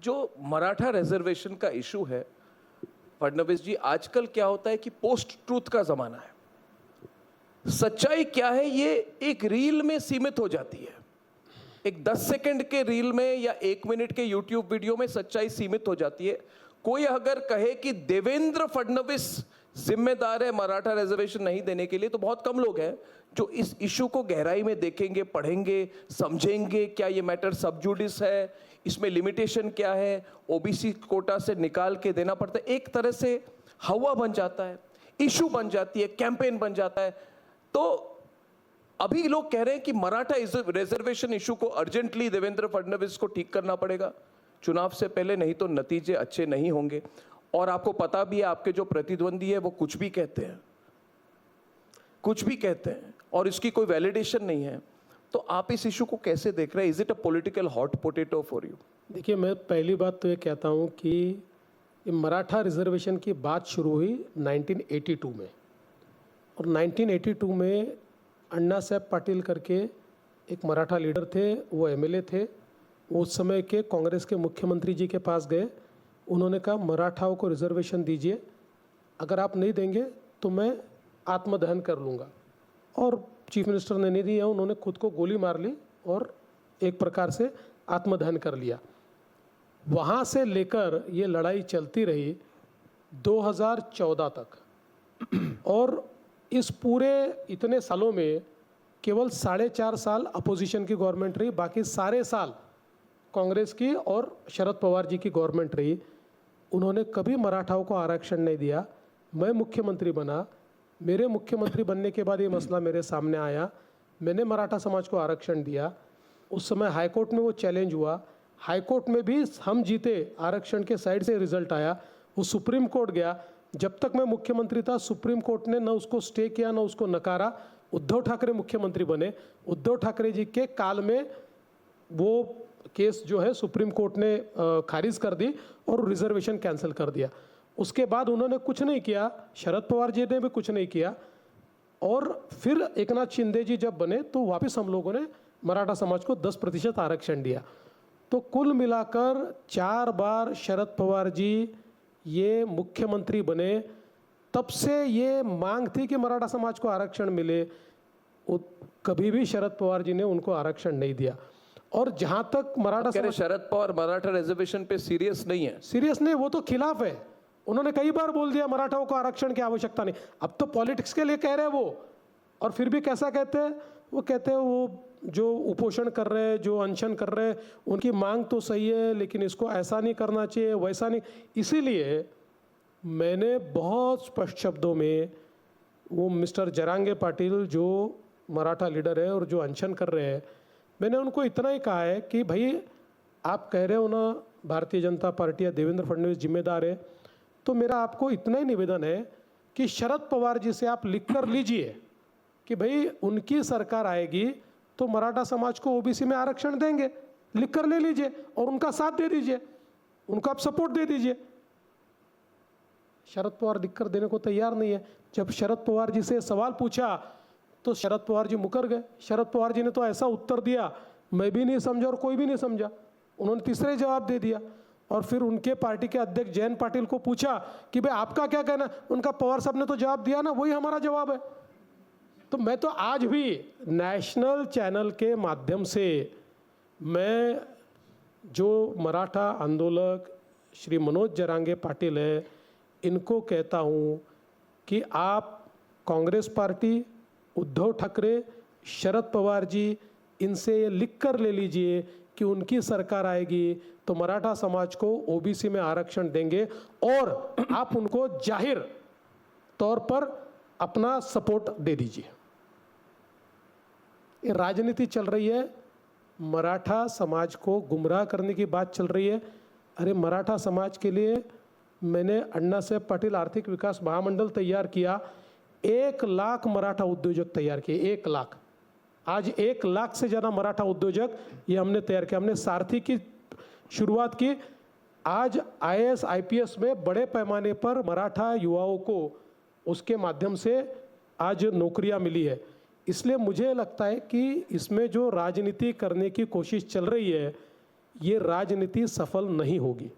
जो मराठा रिजर्वेशन का इशू है फडणवीस जी, आजकल क्या होता है कि पोस्ट ट्रूथ का जमाना है। सच्चाई क्या है ये एक रील में सीमित हो जाती है। एक 10 सेकंड के रील में या 1 मिनट के यूट्यूब वीडियो में सच्चाई सीमित हो जाती है। कोई अगर कहे कि देवेंद्र फडणवीस जिम्मेदार है मराठा रिजर्वेशन नहीं देने के लिए, तो बहुत कम लोग हैं जो इस इशू को गहराई में देखेंगे, पढ़ेंगे, समझेंगे। क्या ये मैटर सब जुडिस है, इसमें लिमिटेशन क्या है, ओबीसी कोटा से निकाल के देना पड़ता है। एक तरह से हवा बन जाता है, इशू बन जाती है, कैंपेन बन जाता है। तो अभी लोग कह रहे हैं कि मराठा रिजर्वेशन इशू को अर्जेंटली देवेंद्र फडणवीस को ठीक करना पड़ेगा चुनाव से पहले, नहीं तो नतीजे अच्छे नहीं होंगे। और आपको पता भी है आपके जो प्रतिद्वंदी है वो कुछ भी कहते हैं, कुछ भी कहते हैं, और इसकी कोई वैलिडेशन नहीं है। तो आप इस इशू को कैसे देख रहे हैं? Is it a political hot potato for you? देखिए, मैं पहली बात तो ये कहता हूँ कि ये मराठा रिजर्वेशन की बात शुरू हुई 1982 में, और 1982 में अण्णा साहब पाटिल करके एक मराठा लीडर थे, वो एमएलए थे। वो उस समय के कांग्रेस के मुख्यमंत्री जी के पास गए। उन्होंने कहा मराठाओं को रिजर्वेशन दीजिए, अगर आप नहीं देंगे तो मैं आत्मदहन कर लूँगा। और चीफ मिनिस्टर ने नहीं दिया, उन्होंने खुद को गोली मार ली और एक प्रकार से आत्मदहन कर लिया। वहाँ से लेकर ये लड़ाई चलती रही 2014 तक, और इस पूरे इतने सालों में केवल 4.5 साल अपोजिशन की गवर्नमेंट रही, बाकी सारे साल कांग्रेस की और शरद पवार जी की गवर्नमेंट रही। उन्होंने कभी मराठाओं को आरक्षण नहीं दिया। मैं मुख्यमंत्री बना, मेरे मुख्यमंत्री बनने के बाद ये मसला मेरे सामने आया, मैंने मराठा समाज को आरक्षण दिया। उस समय हाईकोर्ट में वो चैलेंज हुआ, हाईकोर्ट में भी हम जीते, आरक्षण के साइड से रिजल्ट आया। वो सुप्रीम कोर्ट गया। जब तक मैं मुख्यमंत्री था सुप्रीम कोर्ट ने न उसको स्टे किया न उसको नकारा। उद्धव ठाकरे मुख्यमंत्री बने, उद्धव ठाकरे जी के काल में वो केस जो है सुप्रीम कोर्ट ने खारिज कर दी और रिजर्वेशन कैंसिल कर दिया। उसके बाद उन्होंने कुछ नहीं किया, शरद पवार जी ने भी कुछ नहीं किया। और फिर एकनाथ शिंदे जी जब बने तो वापस हम लोगों ने मराठा समाज को 10% आरक्षण दिया। तो कुल मिलाकर 4 बार शरद पवार जी ये मुख्यमंत्री बने, तब से ये मांग थी कि मराठा समाज को आरक्षण मिले। कभी भी शरद पवार जी ने उनको आरक्षण नहीं दिया। और जहां तक मराठा समाज, शरद पवार मराठा रिजर्वेशन पे सीरियस नहीं है? सीरियस नहीं, वो तो खिलाफ है। उन्होंने कई बार बोल दिया मराठाओं को आरक्षण की आवश्यकता नहीं। अब तो पॉलिटिक्स के लिए कह रहे हैं वो, और फिर भी कैसा कहते हैं? वो कहते हैं वो जो उपोषण कर रहे हैं, जो अनशन कर रहे हैं, उनकी मांग तो सही है, लेकिन इसको ऐसा नहीं करना चाहिए, वैसा नहीं। इसीलिए मैंने बहुत स्पष्ट शब्दों में वो मिस्टर जरांगे पाटिल जो मराठा लीडर है और जो अनशन कर रहे हैं, मैंने उनको इतना ही कहा है कि भाई आप कह रहे हो ना भारतीय जनता पार्टी या देवेंद्र फडणवीस जिम्मेदार है, तो मेरा आपको इतना ही निवेदन है कि शरद पवार जी से आप लिख कर लीजिए कि भाई उनकी सरकार आएगी तो मराठा समाज को ओबीसी में आरक्षण देंगे, लिख कर ले लीजिए और उनका साथ दे दीजिए, उनको आप सपोर्ट दे दीजिए। शरद पवार लिख कर देने को तैयार नहीं है। जब शरद पवार जी से सवाल पूछा तो शरद पवार जी मुकर गए। शरद पवार जी ने तो ऐसा उत्तर दिया, मैं भी नहीं समझा और कोई भी नहीं समझा। उन्होंने तीसरे जवाब दे दिया। और फिर उनके पार्टी के अध्यक्ष जयंत पाटिल को पूछा कि भाई आपका क्या कहना, उनका पवार साहब ने तो जवाब दिया ना, वही हमारा जवाब है। तो मैं तो आज भी नेशनल चैनल के माध्यम से मैं जो मराठा आंदोलक श्री मनोज जरांगे पाटिल है, इनको कहता हूँ कि आप कांग्रेस पार्टी, उद्धव ठाकरे, शरद पवार जी, इनसे ये लिख कर ले लीजिए कि उनकी सरकार आएगी तो मराठा समाज को ओबीसी में आरक्षण देंगे, और आप उनको जाहिर तौर पर अपना सपोर्ट दे दीजिए। ये राजनीति चल रही है, मराठा समाज को गुमराह करने की बात चल रही है। अरे मराठा समाज के लिए मैंने अण्णा साहब पाटिल आर्थिक विकास महामंडल तैयार किया, 1 लाख मराठा उद्योजक तैयार किए, 1 लाख। आज 1 लाख से ज़्यादा मराठा उद्योजक ये हमने तैयार किया। हमने सारथी की शुरुआत की। आज आईएएस आईपीएस में बड़े पैमाने पर मराठा युवाओं को उसके माध्यम से आज नौकरियां मिली है। इसलिए मुझे लगता है कि इसमें जो राजनीति करने की कोशिश चल रही है, ये राजनीति सफल नहीं होगी।